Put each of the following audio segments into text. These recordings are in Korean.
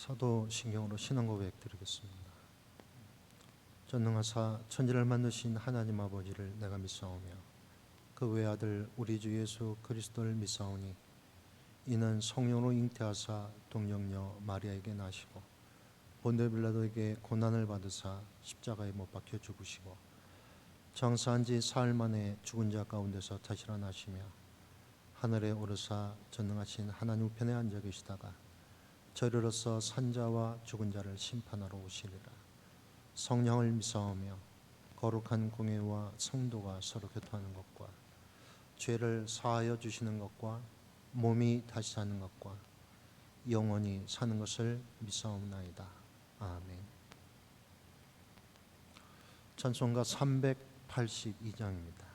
사도신경으로 신앙 고백 드리겠습니다. 전능하사 천지를 만드신 하나님 아버지를 내가 믿사오며 그 외아들 우리 주 예수 그리스도를 믿사오니 이는 성령으로 잉태하사 동정녀 마리아에게 나시고 본데 빌라도에게 고난을 받으사 십자가에 못 박혀 죽으시고 장사한 지 사흘 만에 죽은 자 가운데서 다시 일어나시며 하늘에 오르사 전능하신 하나님 우편에 앉아 계시다가 저리로서 산자와 죽은 자를 심판하러 오시리라. 성령을 믿사오며 거룩한 공예와 성도가 서로 교통하는 것과 죄를 사하여 주시는 것과 몸이 다시 사는 것과 영원히 사는 것을 믿사옵나이다. 아멘. 찬송가 382장입니다.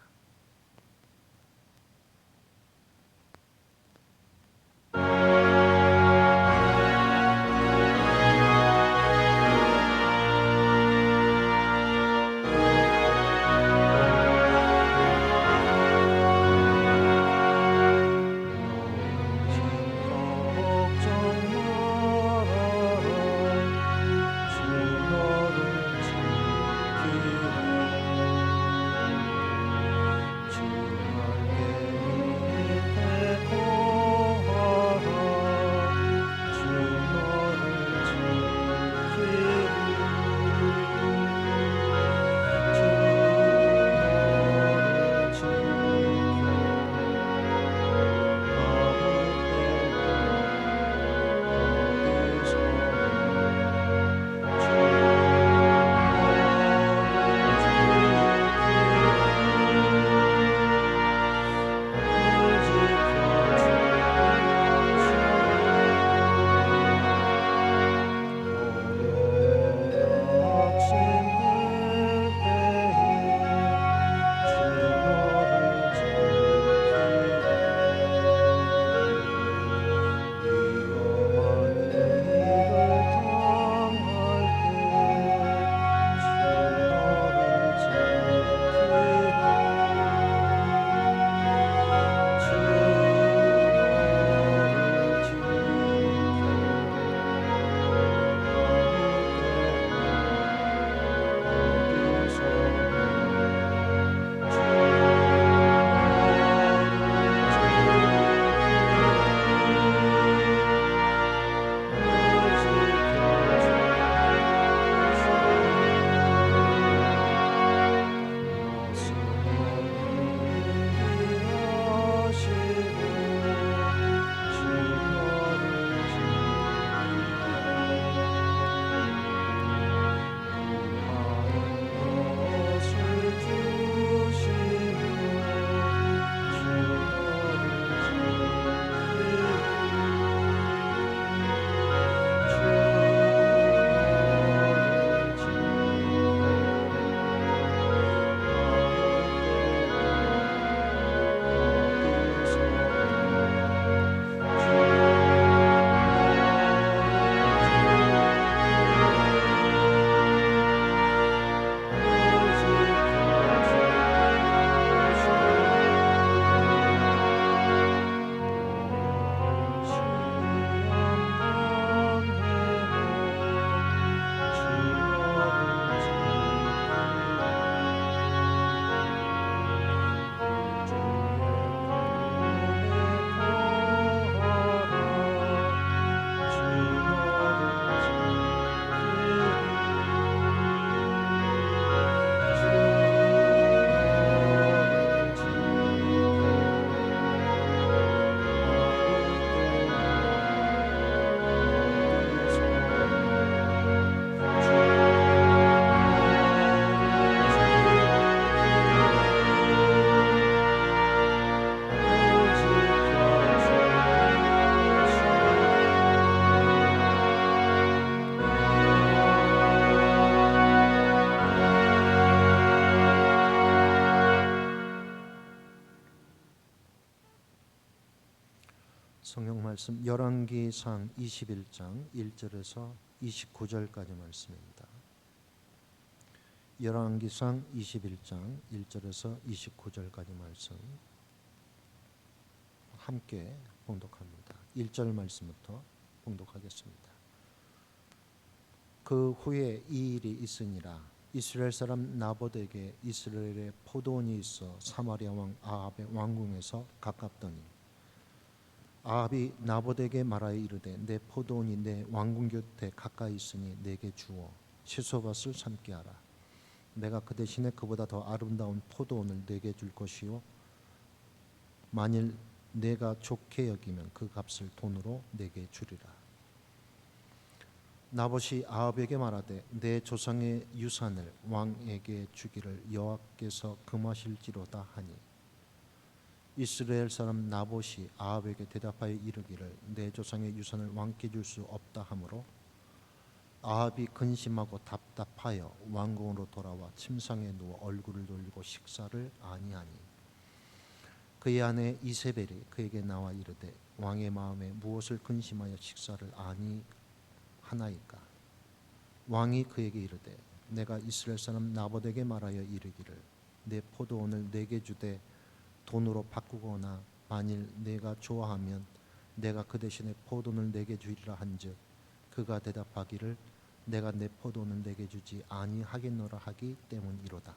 성경 말씀 열왕기상 21장 1절에서 29절까지 말씀입니다. 열왕기상 21장 1절에서 29절까지 말씀 함께 봉독합니다. 1절 말씀부터 봉독하겠습니다. 그 후에 이 일이 있으니라. 이스라엘 사람 나봇에게 이스라엘의 포도원이 있어 사마리아 왕 아합의 왕궁에서 가깝더니 아합이 나봇에게 말하여 이르되 내 포도원이 내 왕궁 곁에 가까이 있으니 내게 주어 시소밭을 삼게 하라. 내가 그 대신에 그보다 더 아름다운 포도원을 내게 줄 것이요 만일 내가 좋게 여기면 그 값을 돈으로 내게 주리라. 나봇이 아합에게 말하되 내 조상의 유산을 왕에게 주기를 여호와께서 금하실지로다 하니 이스라엘 사람 나봇이 아합에게 대답하여 이르기를 내 조상의 유산을 왕께 줄 수 없다 하므로 아합이 근심하고 답답하여 왕궁으로 돌아와 침상에 누워 얼굴을 돌리고 식사를 아니하니 그의 아내 이세벨이 그에게 나와 이르되 왕의 마음에 무엇을 근심하여 식사를 아니하나이까. 왕이 그에게 이르되 내가 이스라엘 사람 나봇에게 말하여 이르기를 내 포도원을 내게 주되 돈으로 바꾸거나 만일 내가 좋아하면 내가 그 대신에 포도원을 내게 주리라 한즉 그가 대답하기를 내가 내 포도원을 내게 주지 아니하겠노라 하기 때문이로다.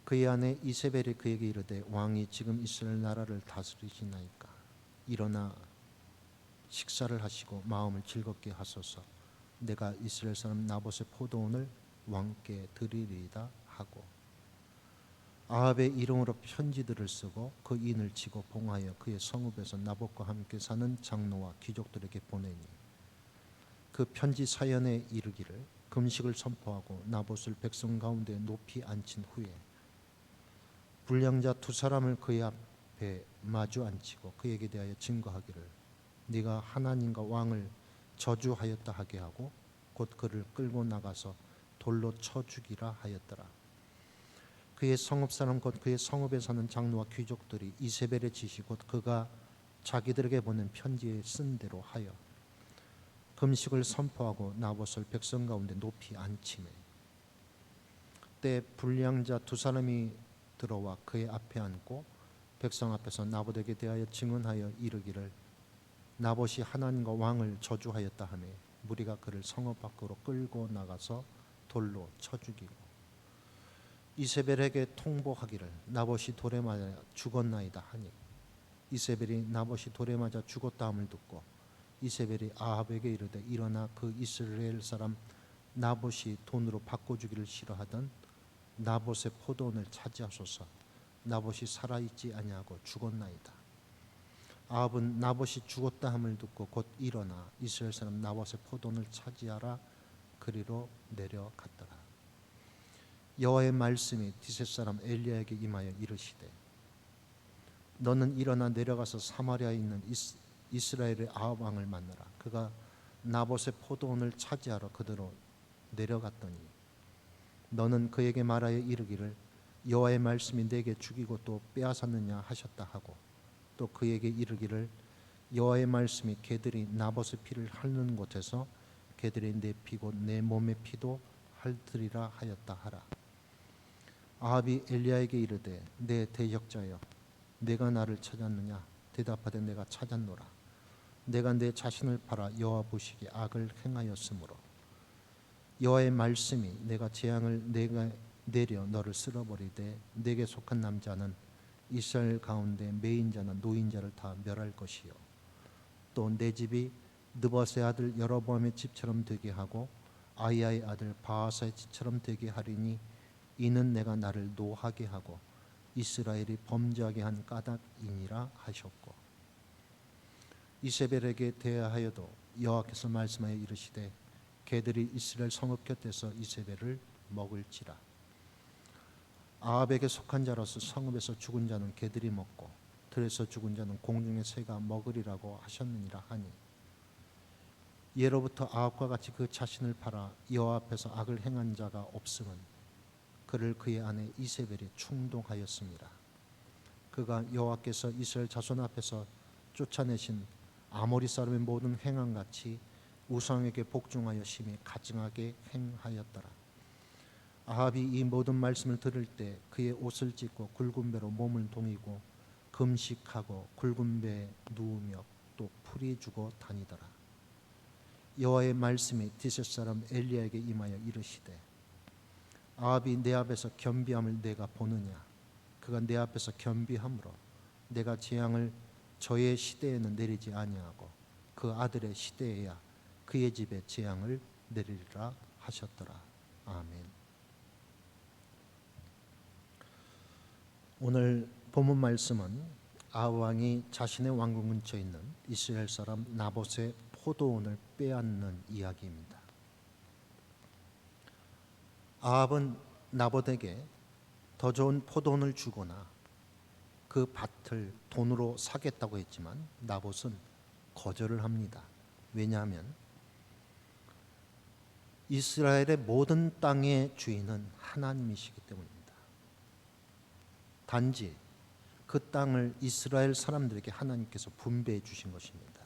그의 아내 이세벨이 그에게 이르되 왕이 지금 이스라엘 나라를 다스리시나이까. 일어나 식사를 하시고 마음을 즐겁게 하소서. 내가 이스라엘 사람 나봇의 포도원을 왕께 드리리이다 하고 아합의 이름으로 편지들을 쓰고 그 인을 치고 봉하여 그의 성읍에서 나봇과 함께 사는 장로와 귀족들에게 보내니 그 편지 사연에 이르기를 금식을 선포하고 나봇을 백성 가운데 높이 앉힌 후에 불량자 두 사람을 그의 앞에 마주 앉히고 그에게 대하여 증거하기를 네가 하나님과 왕을 저주하였다 하게 하고 곧 그를 끌고 나가서 돌로 쳐 죽이라 하였더라. 그의 성읍 사람 곧 그의 성읍에 사는 장로와 귀족들이 이세벨의 지시 곧 그가 자기들에게 보낸 편지에 쓴 대로 하여 금식을 선포하고 나봇을 백성 가운데 높이 앉히매 때 불량자 두 사람이 들어와 그의 앞에 앉고 백성 앞에서 나봇에게 대하여 증언하여 이르기를 나봇이 하나님과 왕을 저주하였다 하며 무리가 그를 성읍 밖으로 끌고 나가서 돌로 쳐 죽이고 이세벨에게 통보하기를 나봇이 돌에 맞아 죽었나이다 하니 이세벨이 나봇이 돌에 맞아 죽었다 함을 듣고 이세벨이 아합에게 이르되 일어나 그 이스라엘 사람 나봇이 돈으로 바꿔주기를 싫어하던 나봇의 포도원을 차지하소서. 나봇이 살아있지 아니하고 죽었나이다. 아합은 나봇이 죽었다 함을 듣고 곧 일어나 이스라엘 사람 나봇의 포도원을 차지하라 그리로 내려갔더라. 여호와의 말씀이 디셋 사람 엘리야에게 임하여 이르시되 너는 일어나 내려가서 사마리아에 있는 이스라엘의 아합 왕을 만나라. 그가 나봇의 포도원을 차지하러 그대로 내려갔더니 너는 그에게 말하여 이르기를 여호와의 말씀이 내게 죽이고 또 빼앗았느냐 하셨다 하고 또 그에게 이르기를 여호와의 말씀이 개들이 나봇의 피를 핥는 곳에서 개들이 내 피고 내 몸의 피도 핥으리라 하였다 하라. 아합이 엘리야에게 이르되 내 대적자여 내가 나를 찾았느냐. 대답하되 내가 찾았노라. 내가 내 자신을 팔아 여호와 보시기에 악을 행하였으므로 여호와의 말씀이 내가 재앙을 내려 너를 쓸어버리되 내게 속한 남자는 이스라엘 가운데 매인자나 노인자를 다 멸할 것이요 또 내 집이 느밧의 아들 여로보암의 집처럼 되게 하고 아히야의 아들 바하사의 집처럼 되게 하리니 이는 내가 나를 노하게 하고 이스라엘이 범죄하게 한 까닭이니라 하셨고 이세벨에게 대하여도 여호와께서 말씀하여 이르시되 개들이 이스라엘 성읍 곁에서 이세벨을 먹을지라. 아합에게 속한 자로서 성읍에서 죽은 자는 개들이 먹고 들에서 죽은 자는 공중의 새가 먹으리라고 하셨느니라 하니 예로부터 아합과 같이 그 자신을 팔아 여호와 앞에서 악을 행한 자가 없음은 그를 그의 아내 이세벨이 충동하였습니다. 그가 여호와께서 이스라엘 자손 앞에서 쫓아내신 아모리 사람의 모든 행함같이 우상에게 복종하여 심히 가증하게 행하였더라. 아합이 이 모든 말씀을 들을 때 그의 옷을 찢고 굵은 배로 몸을 동이고 금식하고 굵은 배에 누우며 또 풀이 주고 다니더라. 여호와의 말씀이 디셋 사람 엘리야에게 임하여 이르시되 아합이 내 앞에서 겸비함을 내가 보느냐. 그가 내 앞에서 겸비함으로 내가 재앙을 저의 시대에는 내리지 아니하고 그 아들의 시대에야 그의 집에 재앙을 내리리라 하셨더라. 아멘. 오늘 본문 말씀은 아합 왕이 자신의 왕궁 근처에 있는 이스라엘 사람 나봇의 포도원을 빼앗는 이야기입니다. 아합은 나봇에게 더 좋은 포도원을 주거나 그 밭을 돈으로 사겠다고 했지만 나봇은 거절을 합니다. 왜냐하면 이스라엘의 모든 땅의 주인은 하나님이시기 때문입니다. 단지 그 땅을 이스라엘 사람들에게 하나님께서 분배해 주신 것입니다.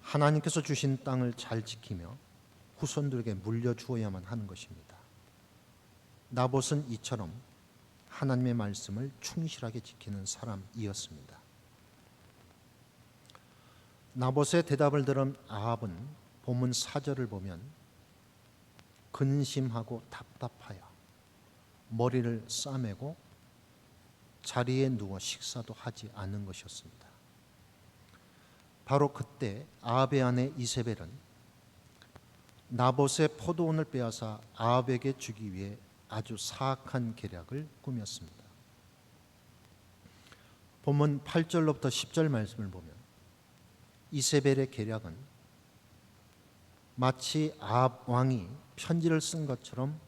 하나님께서 주신 땅을 잘 지키며 후손들에게 물려주어야만 하는 것입니다. 나봇은 이처럼 하나님의 말씀을 충실하게 지키는 사람이었습니다. 나봇의 대답을 들은 아합은 본문 4절을 보면 근심하고 답답하여 머리를 싸매고 자리에 누워 식사도 하지 않은 것이었습니다. 바로 그때 아합의 아내 이세벨은 나봇의 포도원을 빼앗아 아합에게 주기 위해 아주 사악한 계략을 꾸몄습니다. 본문 8절로부터 10절 말씀을 보면 이세벨의 계략은 마치 아합 왕이 편지를 쓴 것처럼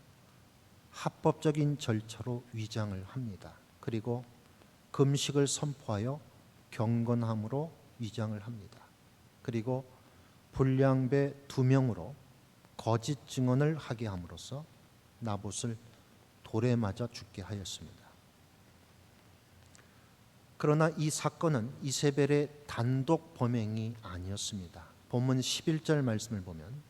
합법적인 절차로 위장을 합니다. 그리고 금식을 선포하여 경건함으로 위장을 합니다. 그리고 불량배 2명으로 거짓 증언을 하게 함으로써 나봇을 돌에 맞아 죽게 하였습니다. 그러나 이 사건은 이세벨의 단독 범행이 아니었습니다. 본문 11절 말씀을 보면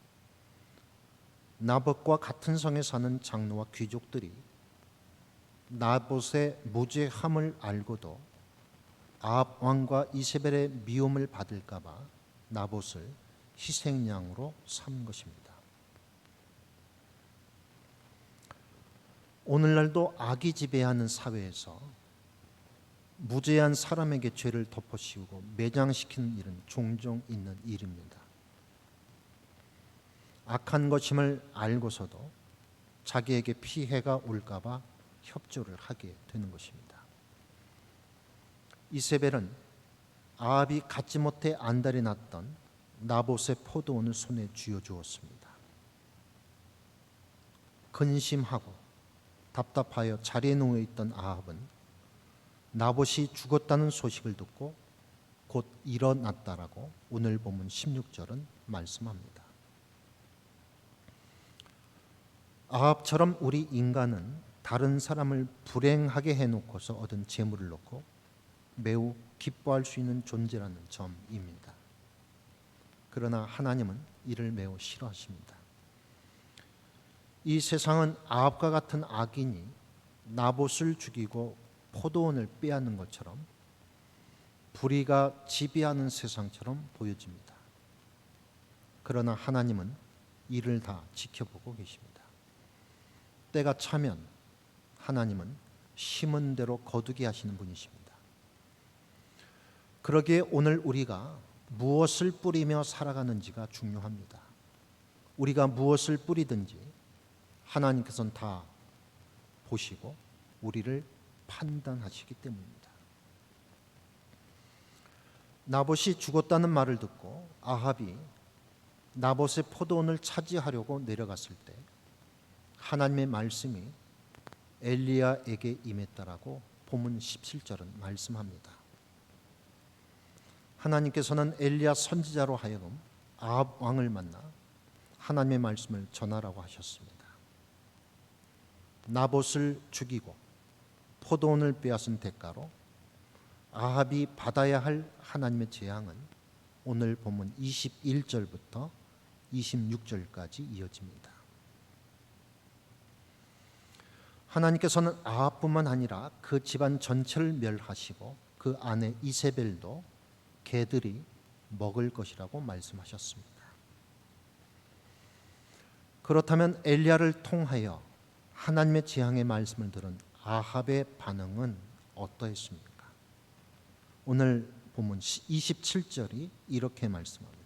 나봇과 같은 성에 사는 장로와 귀족들이 나봇의 무죄함을 알고도 아합 왕과 이세벨의 미움을 받을까 봐 나봇을 희생양으로 삼은 것입니다. 오늘날도 악이 지배하는 사회에서 무죄한 사람에게 죄를 덮어씌우고 매장시키는 일은 종종 있는 일입니다. 악한 것임을 알고서도 자기에게 피해가 올까 봐 협조를 하게 되는 것입니다. 이세벨은 아합이 갖지 못해 안달이 났던 나봇의 포도원을 손에 쥐어주었습니다. 근심하고 답답하여 자리에 누워 있던 아합은 나봇이 죽었다는 소식을 듣고 곧 일어났다라고 오늘 본문 16절은 말씀합니다. 아합처럼 우리 인간은 다른 사람을 불행하게 해놓고서 얻은 재물을 놓고 매우 기뻐할 수 있는 존재라는 점입니다. 그러나 하나님은 이를 매우 싫어하십니다. 이 세상은 아합과 같은 악인이 나봇을 죽이고 포도원을 빼앗는 것처럼 불의가 지배하는 세상처럼 보여집니다. 그러나 하나님은 이를 다 지켜보고 계십니다. 때가 차면 하나님은 심은 대로 거두게 하시는 분이십니다. 그러기에 오늘 우리가 무엇을 뿌리며 살아가는지가 중요합니다. 우리가 무엇을 뿌리든지 하나님께서는 다 보시고 우리를 판단하시기 때문입니다. 나봇이 죽었다는 말을 듣고 아합이 나봇의 포도원을 차지하려고 내려갔을 때 하나님의 말씀이 엘리야에게 임했다라고 본문 17절은 말씀합니다. 하나님께서는 엘리야 선지자로 하여금 아합 왕을 만나 하나님의 말씀을 전하라고 하셨습니다. 나봇을 죽이고 포도원을 빼앗은 대가로 아합이 받아야 할 하나님의 재앙은 오늘 본문 21절부터 26절까지 이어집니다. 하나님께서는 아합뿐만 아니라 그 집안 전체를 멸하시고 그 아내 이세벨도 개들이 먹을 것이라고 말씀하셨습니다. 그렇다면 엘리야를 통하여 하나님의 재앙의 말씀을 들은 아합의 반응은 어떠했습니까? 오늘 본문 27절이 이렇게 말씀합니다.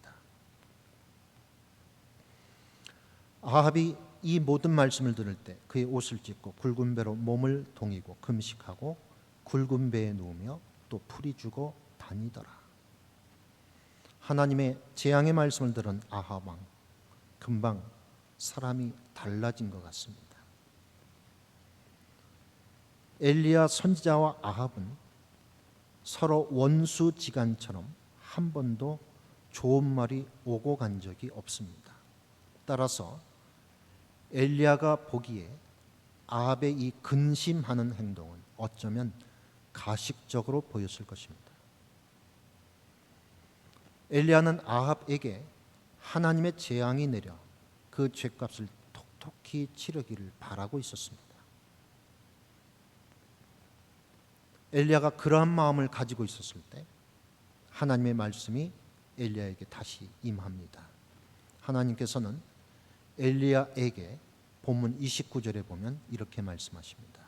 아합이 이 모든 말씀을 들을 때 그의 옷을 찢고 굵은 배로 몸을 동이고 금식하고 굵은 배에 누우며 또 풀이 주고 다니더라. 하나님의 재앙의 말씀을 들은 아합 왕, 금방 사람이 달라진 것 같습니다. 엘리야 선지자와 아합은 서로 원수지간처럼 한 번도 좋은 말이 오고 간 적이 없습니다. 따라서 엘리야가 보기에 아합의 이 근심하는 행동은 어쩌면 가식적으로 보였을 것입니다. 엘리야는 아합에게 하나님의 재앙이 내려 그 죄값을 톡톡히 치르기를 바라고 있었습니다. 엘리야가 그러한 마음을 가지고 있었을 때 하나님의 말씀이 엘리야에게 다시 임합니다. 하나님께서는 엘리야에게 본문 29절에 보면 이렇게 말씀하십니다.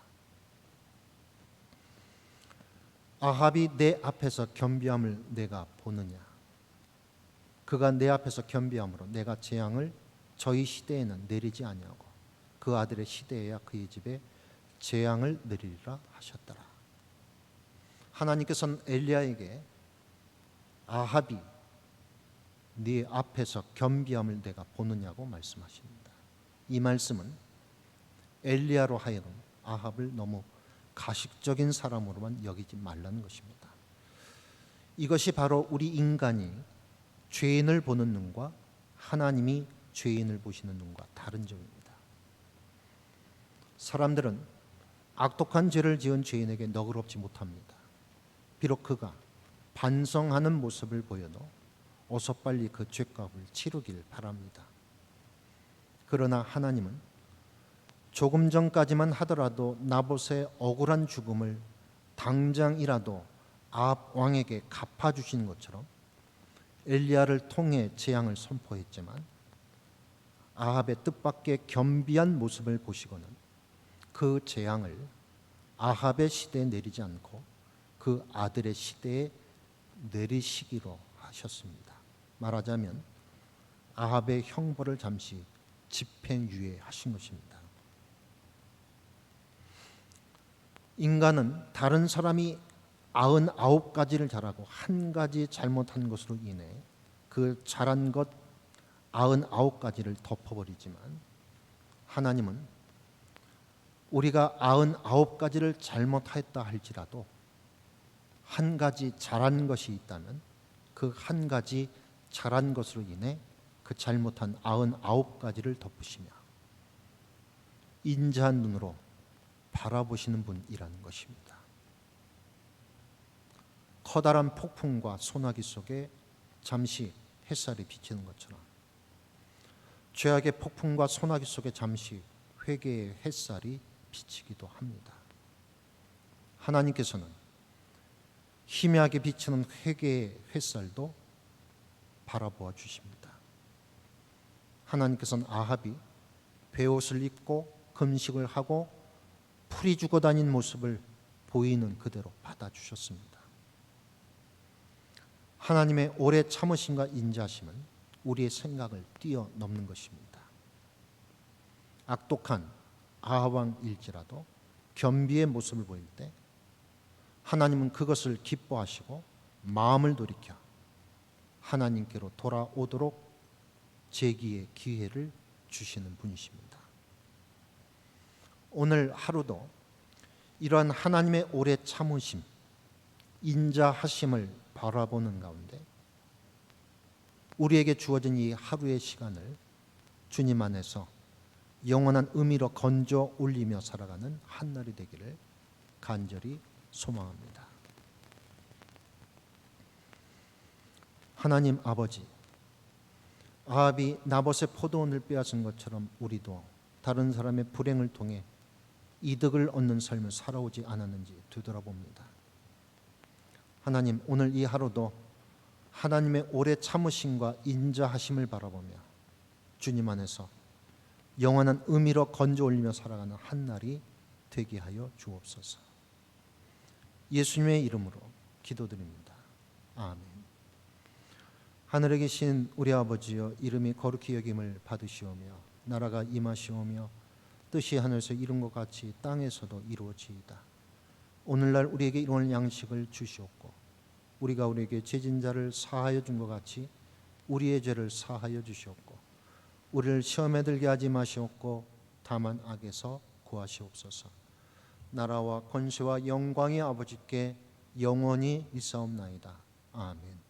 아합이 내 앞에서 겸비함을 내가 보느냐? 그가 내 앞에서 겸비함으로 내가 재앙을 저희 시대에는 내리지 아니하고 그 아들의 시대에야 그의 집에 재앙을 내리리라 하셨더라. 하나님께서는 엘리야에게 아합이 네 앞에서 겸비함을 내가 보느냐고 말씀하십니다. 이 말씀은 엘리야로 하여금 아합을 너무 가식적인 사람으로만 여기지 말라는 것입니다. 이것이 바로 우리 인간이 죄인을 보는 눈과 하나님이 죄인을 보시는 눈과 다른 점입니다. 사람들은 악독한 죄를 지은 죄인에게 너그럽지 못합니다. 비록 그가 반성하는 모습을 보여도 어서 빨리 그 죄값을 치르길 바랍니다. 그러나 하나님은 조금 전까지만 하더라도 나봇의 억울한 죽음을 당장이라도 아합 왕에게 갚아주신 것처럼 엘리야를 통해 재앙을 선포했지만 아합의 뜻밖의 겸비한 모습을 보시고는 그 재앙을 아합의 시대에 내리지 않고 그 아들의 시대에 내리시기로 하셨습니다. 말하자면 아합의 형벌을 잠시 집행유예하신 것입니다. 인간은 다른 사람이 99가지를 잘하고 한 가지 잘못한 것으로 인해 그 잘한 것 99가지를 덮어버리지만 하나님은 우리가 99가지를 잘못했다 할지라도 한 가지 잘한 것이 있다면 그 한 가지 잘한 것으로 인해 그 잘못한 99가지를 덮으시며 인자한 눈으로 바라보시는 분이라는 것입니다. 커다란 폭풍과 소나기 속에 잠시 햇살이 비치는 것처럼 죄악의 폭풍과 소나기 속에 잠시 회개의 햇살이 비치기도 합니다. 하나님께서는 희미하게 비치는 회개의 햇살도 바라보아 주십니다. 하나님께서는 아합이 베옷을 입고 금식을 하고 풀이 죽어 다닌 모습을 보이는 그대로 받아주셨습니다. 하나님의 오래 참으심과 인자심은 우리의 생각을 뛰어넘는 것입니다. 악독한 아합 왕일지라도 겸비의 모습을 보일 때 하나님은 그것을 기뻐하시고 마음을 돌이켜 하나님께로 돌아오도록 재기의 기회를 주시는 분이십니다. 오늘 하루도 이러한 하나님의 오래 참으심, 인자하심을 바라보는 가운데 우리에게 주어진 이 하루의 시간을 주님 안에서 영원한 의미로 건져 올리며 살아가는 한날이 되기를 간절히 소망합니다. 하나님 아버지, 아합이 나봇의 포도원을 빼앗은 것처럼 우리도 다른 사람의 불행을 통해 이득을 얻는 삶을 살아오지 않았는지 되돌아봅니다. 하나님, 오늘 이 하루도 하나님의 오래 참으심과 인자하심을 바라보며 주님 안에서 영원한 의미로 건져 올리며 살아가는 한 날이 되게 하여 주옵소서. 예수님의 이름으로 기도드립니다. 아멘. 하늘에 계신 우리 아버지여, 이름이 거룩히 여김을 받으시오며 나라가 임하시오며 뜻이 하늘에서 이룬 것 같이 땅에서도 이루어지이다. 오늘날 우리에게 일용할 양식을 주시옵고 우리가 우리에게 죄진 자를 사하여 준 것 같이 우리의 죄를 사하여 주시옵고 우리를 시험에 들게 하지 마시옵고 다만 악에서 구하시옵소서. 나라와 권세와 영광이 아버지께 영원히 있사옵나이다. 아멘.